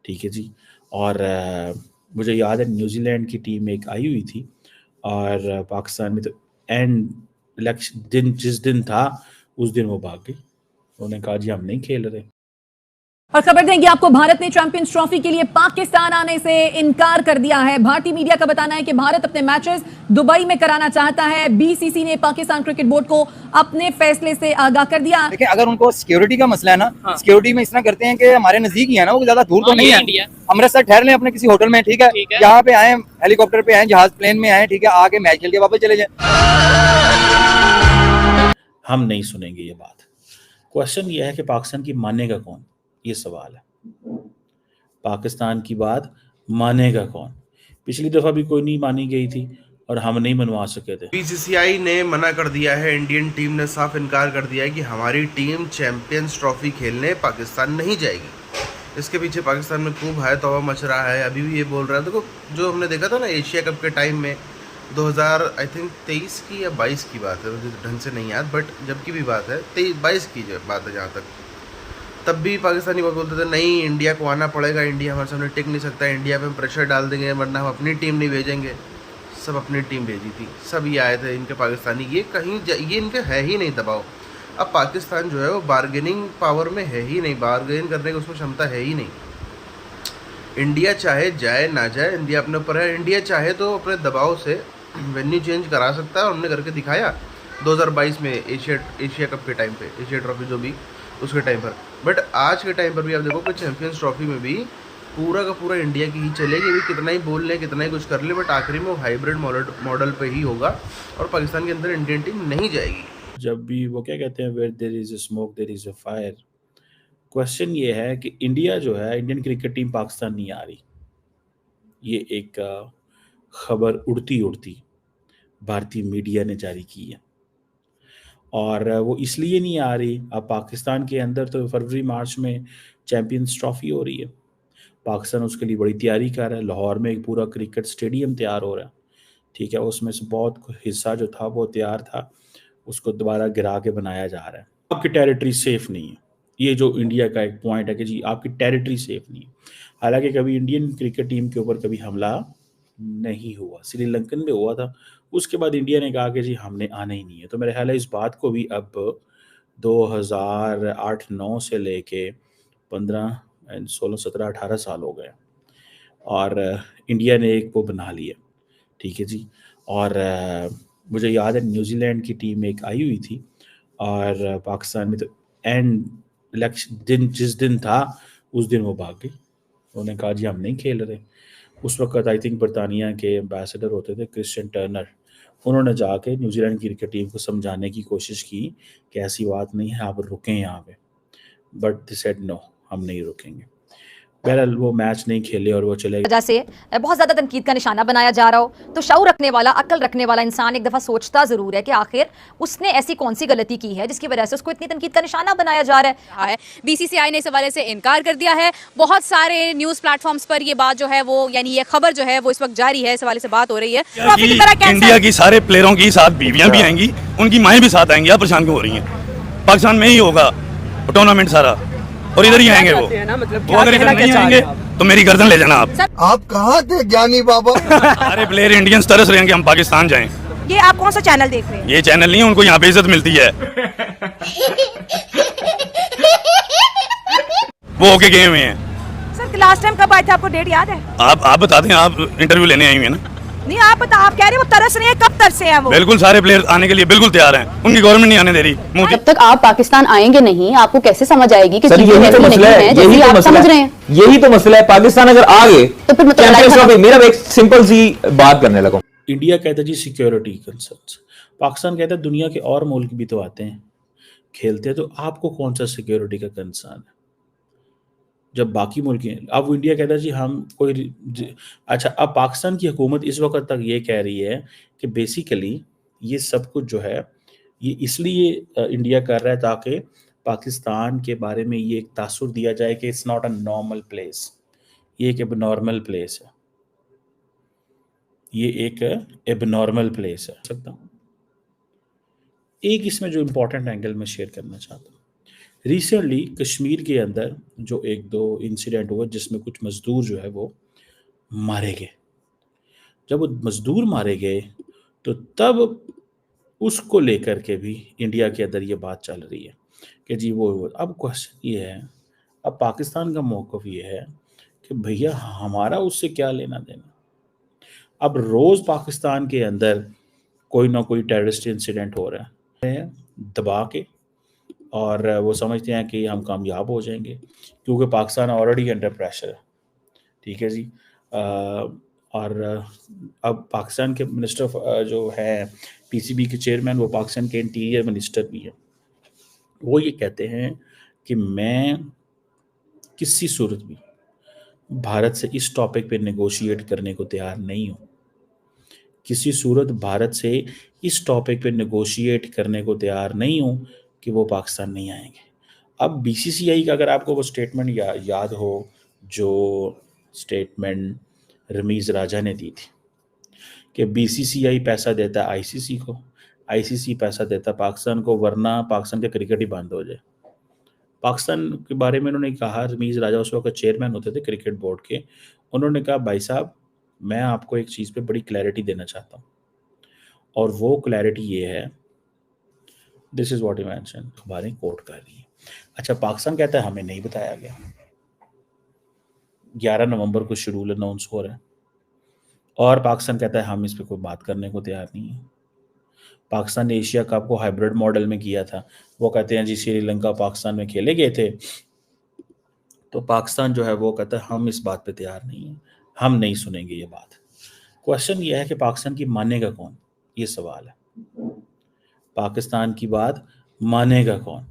ठीक है जी। और मुझे याद है न्यूजीलैंड की टीम एक आई हुई थी और पाकिस्तान में तो एंड इलेक्शन दिन जिस दिन था उस दिन वो भाग गई। उन्होंने कहा जी हम नहीं खेल रहे। और खबर देंगे आपको, भारत ने चैंपियंस ट्रॉफी के लिए पाकिस्तान आने से इनकार कर दिया है। भारतीय मीडिया का बताना है कि भारत अपने मैचेस दुबई में कराना चाहता है। बीसीसी ने पाकिस्तान क्रिकेट बोर्ड को अपने फैसले से आगाह कर दिया। देखिए, अगर उनको सिक्योरिटी का मसला है ना, सिक्योरिटी में इस तरह करते हैं कि हमारे नजदीक ही है ना, वो ज्यादा दूर तो नहीं है। अमृतसर ठहर लें अपने किसी होटल में, ठीक है, यहाँ पे आए, हेलीकॉप्टर पे आए, जहाज प्लेन में आए, ठीक है, आके मैच खेल के वापस चले जाए। हम नहीं सुनेंगे ये बात। क्वेश्चन ये है कि पाकिस्तान की मानेगा कौन, ये सवाल है। पाकिस्तान की बात मानेगा कौन? पिछली दफा भी कोई नहीं मानी गई थी और हम नहीं मनवा सके थे। बीसीसीआई ने मना कर दिया है, इंडियन टीम ने साफ इनकार कर दिया है कि हमारी टीम चैंपियंस ट्रॉफी खेलने पाकिस्तान नहीं जाएगी। इसके पीछे पाकिस्तान में खूब हाय तौबा मच रहा है। अभी भी ये बोल रहा है, देखो जो हमने देखा था ना एशिया कप के टाइम में 2023 की या 22 की बात है, मुझे ढंग से नहीं याद, बट जब की भी बात है 22 की बात है जहाँ तक, तब भी पाकिस्तानी बहुत बोलते थे नहीं इंडिया को आना पड़ेगा, इंडिया हमारे सामने टिक नहीं सकता, इंडिया पे हम प्रेशर डाल देंगे वरना हम अपनी टीम नहीं भेजेंगे। सब अपनी टीम भेजी थी, सब ये आए थे इनके पाकिस्तानी, ये कहीं ये इनके है ही नहीं दबाव। अब पाकिस्तान जो है वो बार्गेनिंग पावर में है ही नहीं, बार्गेन करने की उसमें क्षमता है ही नहीं। इंडिया चाहे जाए ना जाए, इंडिया अपने ऊपर है। इंडिया चाहे तो अपने दबाव से वेन्यू चेंज करा सकता है और हमने करके दिखाया 2022 में एशिया कप के टाइम पे, एशिया ट्रॉफी जो भी उसके टाइम पर। बट आज के टाइम पर भी आप देखो कि चैंपियंस ट्रॉफी में भी पूरा का पूरा इंडिया की ही चलेगी। भी कितना ही बोल लें, कितना ही कुछ कर ले, बट आखिरी में वो हाइब्रिड मॉडल पे ही होगा और पाकिस्तान के अंदर इंडियन टीम नहीं जाएगी। जब भी वो क्या कहते हैं, where there is a smoke there is a fire. Question ये है कि इंडिया जो है, इंडियन क्रिकेट टीम पाकिस्तान नहीं आ रही। ये एक खबर उड़ती उड़ती भारतीय मीडिया ने जारी की है और वो इसलिए नहीं आ रही। अब पाकिस्तान के अंदर तो फरवरी मार्च में चैंपियंस ट्रॉफी हो रही है, पाकिस्तान उसके लिए बड़ी तैयारी कर रहा है। लाहौर में एक पूरा क्रिकेट स्टेडियम तैयार हो रहा है, ठीक है, उसमें से बहुत हिस्सा जो था वो तैयार था, उसको दोबारा गिरा के बनाया जा रहा है। आपकी टेरिटरी सेफ नहीं है, ये जो इंडिया का एक पॉइंट है कि जी आपकी टेरिटरी सेफ नहीं है। हालांकि कभी इंडियन क्रिकेट टीम के ऊपर कभी हमला नहीं हुआ, श्रीलंकन में हुआ था, उसके बाद इंडिया ने कहा कि जी हमने आना ही नहीं है। तो मेरे ख्याल है इस बात को भी अब 2008-9 से लेके 15 16 17 18 साल हो गए और इंडिया ने एक वो बना लिया, ठीक है जी। और मुझे याद है न्यूजीलैंड की टीम एक आई हुई थी और पाकिस्तान में तो एंड इलेक्शन दिन जिस दिन था उस दिन वो भाग गई। उन्होंने कहा जी हम नहीं खेल रहे। उस वक्त आई थिंक बरतानिया के एम्बेसडर होते थे क्रिश्चियन टर्नर, उन्होंने जाके न्यूजीलैंड की क्रिकेट टीम को समझाने की कोशिश की कि ऐसी बात नहीं है, आप रुकें यहाँ पे, बट दे सेड नो, हम नहीं रुकेंगे। बहरहाल वो मैच नहीं खेले और वो चले गए। वजह से बहुत ज्यादा तनकीद का निशाना बनाया जा रहा हो तो शऊर रखने वाला, अक्ल रखने वाला इंसान एक दफा सोचता जरूर है कि आखिर उसने ऐसी कौन सी गलती की है जिसकी वजह से उसको इतनी तनकीद का निशाना बनाया जा रहा है। बीसीसीआई ने इस हवाले से इनकार कर दिया है। बहुत सारे न्यूज प्लेटफॉर्म्स पर ये बात जो है वो, यानी ये खबर जो है वो इस वक्त जारी है, इस हवाले से बात हो रही है। इंडिया की सारे प्लेयरों की साथ बीवियां भी आएंगी, उनकी माएँ भी साथ आएंगी। आप परेशान क्यों हो रही हैं? पाकिस्तान में ही होगा टूर्नामेंट सारा और इधर ही आएंगे वो अगर इधर नहीं आएंगे तो मेरी गर्दन ले जाना आप कहाँ थे ज्ञानी बाबा? सारे प्लेयर इंडियंस तरस रहे हैं कि हम पाकिस्तान जाएं। ये आप कौन सा चैनल देख रहे हैं? ये चैनल नहीं है, उनको यहाँ पे इज्जत मिलती है। वो होके गए हुए हैं। सर लास्ट टाइम कब आए थे, आपको डेट याद है? आप बता दें, आप इंटरव्यू लेने आई हुई है ना? नहीं आप बता, आप कह रहे हैं वो तरस रहे हैं, कब तरसे हैं वो? बिल्कुल, सारे प्लेयर आने के लिए बिल्कुल तैयार हैं, उनकी गवर्नमेंट नहीं आने दे रही। जब तक आप पाकिस्तान आएंगे नहीं, आपको कैसे समझ आएगी कि यही तो मसला है, यही आप समझ रहे हैं। यही तो मसला है। पाकिस्तान अगर आ गए तो फिर मतलब मेरा एक सिंपल सी बात करने लगा। इंडिया कहता है जी सिक्योरिटी कंसर्न्स, पाकिस्तान कहता है दुनिया के और मुल्क भी तो आते हैं खेलते हैं, तो आपको कौन सा सिक्योरिटी का कंसर्न है जब बाकी मुल्क हैं? अब इंडिया कहता है जी हम कोई अच्छा, अब पाकिस्तान की हुकूमत इस वक्त तक ये कह रही है कि बेसिकली ये सब कुछ जो है ये इसलिए इंडिया कर रहा है ताकि पाकिस्तान के बारे में ये एक तासुर दिया जाए कि it's not a normal place, ये एक एबनॉर्मल प्लेस है, ये एक एबनॉर्मल प्लेस है। सकता हूँ एक इसमें जो इम्पोर्टेंट एंगल में शेयर करना चाहता हूँ, रिसेंटली कश्मीर के अंदर जो एक दो इंसिडेंट हुआ जिसमें कुछ मजदूर जो है वो मारे गए। जब वो मजदूर मारे गए तो तब उसको लेकर के भी इंडिया के अंदर ये बात चल रही है कि जी वो अब क्वेश्चन ये है, अब पाकिस्तान का मौक़िफ़ ये है कि भैया हमारा उससे क्या लेना देना। अब रोज़ पाकिस्तान के अंदर कोई ना कोई टेररिस्ट इंसिडेंट हो रहा है दबा के, और वो समझते हैं कि हम कामयाब हो जाएंगे क्योंकि पाकिस्तान ऑलरेडी अंडर प्रेशर है। ठीक है जी। और अब पाकिस्तान के मिनिस्टर जो है पीसीबी के चेयरमैन, वो पाकिस्तान के इंटीरियर मिनिस्टर भी हैं। वो ये कहते हैं कि मैं किसी सूरत भी भारत से इस टॉपिक पे नेगोशिएट करने को तैयार नहीं हूँ। किसी सूरत भारत से इस टॉपिक पे नेगोशिएट करने को तैयार नहीं हूँ कि वो पाकिस्तान नहीं आएंगे। अब बीसीसीआई का अगर आपको वो स्टेटमेंट याद हो, जो स्टेटमेंट रमीज़ राजा ने दी थी कि बीसीसीआई पैसा देता है आईसीसी को, आईसीसी पैसा देता पाकिस्तान को, वरना पाकिस्तान का क्रिकेट ही बंद हो जाए। पाकिस्तान के बारे में उन्होंने कहा, रमीज़ राजा उस वक्त चेयरमैन होते थे क्रिकेट बोर्ड के, उन्होंने कहा भाई साहब मैं आपको एक चीज़ पे बड़ी क्लैरिटी देना चाहता हूँ, और वो क्लैरिटी ये है, this is what he mention, अखबारें कोट कर रही है। अच्छा, पाकिस्तान कहता है हमें नहीं बताया गया, 11 नवंबर को शेड्यूल अनाउंस हो रहा है, और पाकिस्तान कहता है हम इस पर कोई बात करने को तैयार नहीं है। पाकिस्तान ने एशिया कप को हाइब्रिड मॉडल में किया था, वो कहते हैं जी श्रीलंका पाकिस्तान में खेले गए थे, तो पाकिस्तान जो है वो कहता है हम इस बात पे तैयार नहीं है, हम नहीं सुनेंगे ये बात। क्वेश्चन ये है कि पाकिस्तान की मानेगा कौन, ये सवाल है। पाकिस्तान की बात मानेगा कौन?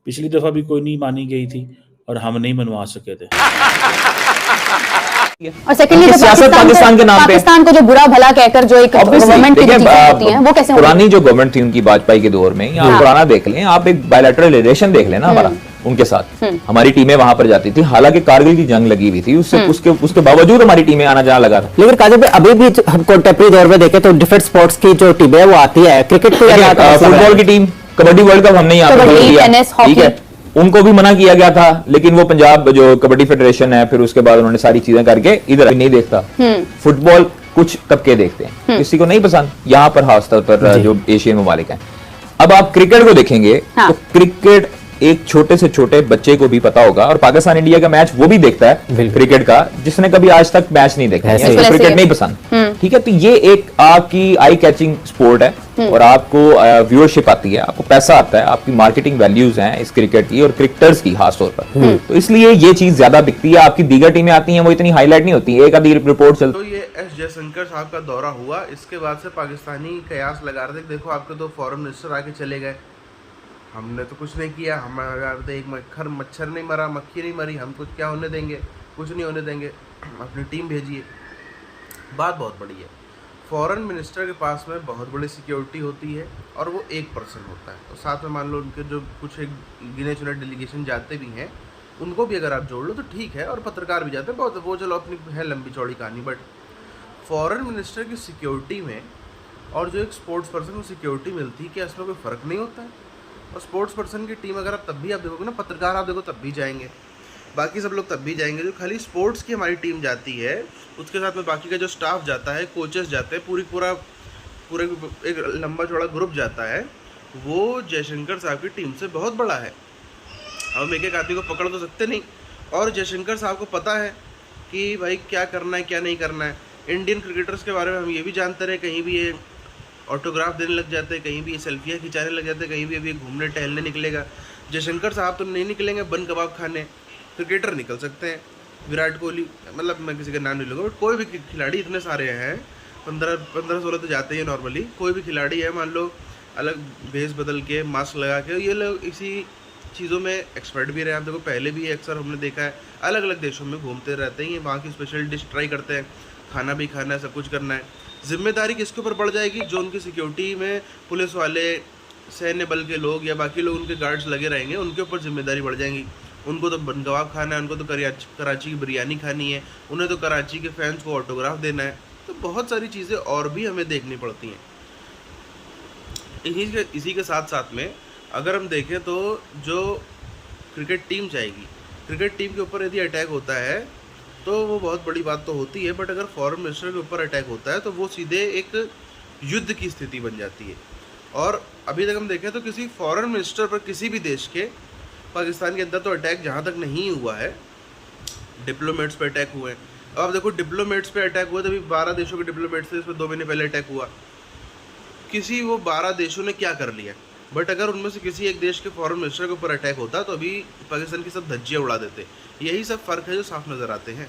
पिछली दफ़ा भी कोई नहीं मानी गई थी और हम नहीं मनवा सके थे। और सेकंडली सियासत पाकिस्तान के नाम पे, पाकिस्तान को जो बुरा भला कहकर जो एक गवर्नमेंट की चीजें होती हैं वो कैसे पुरानी जो गवर्नमेंट थी उनकी वाजपेयी के दौर में, या पुराना देख लें आप, एक बायलैटरल रिलेशन देख लेना हमारा उनके साथ, हमारी टीमें वहां पर जाती थी, हालांकि कारगिल की जंग लगी हुई थी, उसके बावजूद हमारी टीमें आना जाना लगा था। लेकिन काजल भाई अभी भी हम कंटेम्प्रेरी दौर में देखें तो डिफरेंट स्पोर्ट्स की जो टीमें है वो आती है, क्रिकेट को फुटबॉल की टीम, कबड्डी वर्ल्ड कप हमने यहाँ पर, ठीक है, उनको भी मना किया गया था, लेकिन वो पंजाब जो कबड्डी फेडरेशन है, फिर उसके बाद उन्होंने सारी चीजें करके इधर नहीं देखता। फुटबॉल कुछ तबके देखते हैं, किसी को नहीं पसंद, यहाँ पर खासतौर पर जो एशियन ममालिक हैं। अब आप क्रिकेट को देखेंगे तो क्रिकेट एक छोटे से छोटे बच्चे को भी पता होगा, और पाकिस्तान इंडिया का मैच वो भी देखता है क्रिकेट का जिसने कभी आज तक मैच नहीं देखा है, क्रिकेट नहीं पसंद। ठीक है, तो ये एक आपकी आई कैचिंग स्पोर्ट है, और आपको व्यूअरशिप आती है, आपको पैसा आता है, आपकी मार्केटिंग वैल्यूज हैं इस क्रिकेट की और क्रिकेटर्स की खासतौर पर, तो इसलिए ये चीज ज्यादा बिकती है। आपकी दीगर टीमें आती हैं वो इतनी हाईलाइट नहीं होती, एक आधी रिपोर्ट चलती। तो ये एस जयशंकर साहब का दौरा हुआ, इसके बाद से पाकिस्तानी कयास लगा रहे थे, देखो आपके दो फॉरेन मिनिस्टर आके चले गए, हमने तो कुछ नहीं किया, हमारे एक मच्छर नहीं मरा, मक्खी नहीं मरी, हम कुछ क्या होने देंगे, कुछ नहीं होने देंगे, अपनी टीम भेजिए। बात बहुत बड़ी है, फॉरेन मिनिस्टर के पास में बहुत बड़ी सिक्योरिटी होती है और वो एक पर्सन होता है, तो साथ में मान लो उनके जो कुछ एक गिने चुने डेलीगेशन जाते भी हैं, उनको भी अगर आप जोड़ लो तो ठीक है, और पत्रकार भी जाते हैं, बहुत वो चलो अपनी है लंबी चौड़ी कहानी। बट फॉरेन मिनिस्टर की सिक्योरिटी में और जो एक स्पोर्ट्स पर्सन को सिक्योरिटी मिलती है, क्या इसमें कोई फ़र्क नहीं होता है? और स्पोर्ट्स पर्सन की टीम अगर आप तब भी आप देखोगे ना, पत्रकार आप देखो तब भी जाएंगे, बाकी सब लोग तब भी जाएंगे। जो खाली स्पोर्ट्स की हमारी टीम जाती है, उसके साथ में बाकी का जो स्टाफ जाता है, कोचेस जाते हैं, पूरा एक लंबा चौड़ा ग्रुप जाता है, वो जयशंकर साहब की टीम से बहुत बड़ा है। अब हम एक आदमी को पकड़ तो सकते नहीं, और जयशंकर साहब को पता है कि भाई क्या करना है क्या नहीं करना है। इंडियन क्रिकेटर्स के बारे में हम ये भी जानते रहे, कहीं भी ये ऑटोग्राफ देने लग जाते हैं, कहीं भी ये सेल्फियाँ खिंचाने लग जाते हैं, कहीं भी अभी घूमने टहलने निकलेगा। जयशंकर साहब तो नहीं निकलेंगे बन कबाब खाने, क्रिकेटर निकल सकते हैं, विराट कोहली, मतलब मैं किसी का नाम नहीं लूँगा, बट कोई भी खिलाड़ी इतने सारे हैं, 15-16 तो जाते ही नॉर्मली, कोई भी खिलाड़ी है मान लो अलग भेस बदल के मास्क लगा के, ये लोग इसी चीज़ों में एक्सपर्ट भी रहे। आप देखो पहले भी अक्सर हमने देखा है, अलग अलग देशों में घूमते रहते हैं, वहाँ की स्पेशल डिश ट्राई करते हैं, खाना भी खाना है, सब कुछ करना है। जिम्मेदारी किसके ऊपर बढ़ जाएगी? जो उनकी सिक्योरिटी में पुलिस वाले, सैन्य बल के लोग या बाकी लोग उनके गार्ड्स लगे रहेंगे, उनके ऊपर जिम्मेदारी बढ़ जाएंगी। उनको तो बन कबाब खाना है, उनको तो कराची की बिरयानी खानी है, उन्हें तो कराची के फैंस को ऑटोग्राफ देना है, तो बहुत सारी चीज़ें और भी हमें देखनी पड़ती हैं। इसी के साथ साथ में अगर हम देखें तो जो क्रिकेट टीम जाएगी, क्रिकेट टीम के ऊपर यदि अटैक होता है तो वो बहुत बड़ी बात तो होती है, बट अगर फॉरेन मिनिस्टर के ऊपर अटैक होता है तो वो सीधे एक युद्ध की स्थिति बन जाती है। और अभी तक हम देखें तो किसी फॉरेन मिनिस्टर पर किसी भी देश के पाकिस्तान के अंदर तो अटैक जहाँ तक नहीं हुआ है, डिप्लोमेट्स पे अटैक हुए। अब आप देखो डिप्लोमेट्स पे अटैक हुआ, तभी 12 देशों के डिप्लोमेट्स थे, इसमें 2 महीने पहले अटैक हुआ। किसी वो 12 देशों ने क्या कर लिया, बट अगर उनमें से किसी एक देश के फॉरेन मिनिस्टर के ऊपर अटैक होता तो अभी पाकिस्तान की सब धज्जियाँ उड़ा देते। यही सब फ़र्क है जो साफ नज़र आते हैं।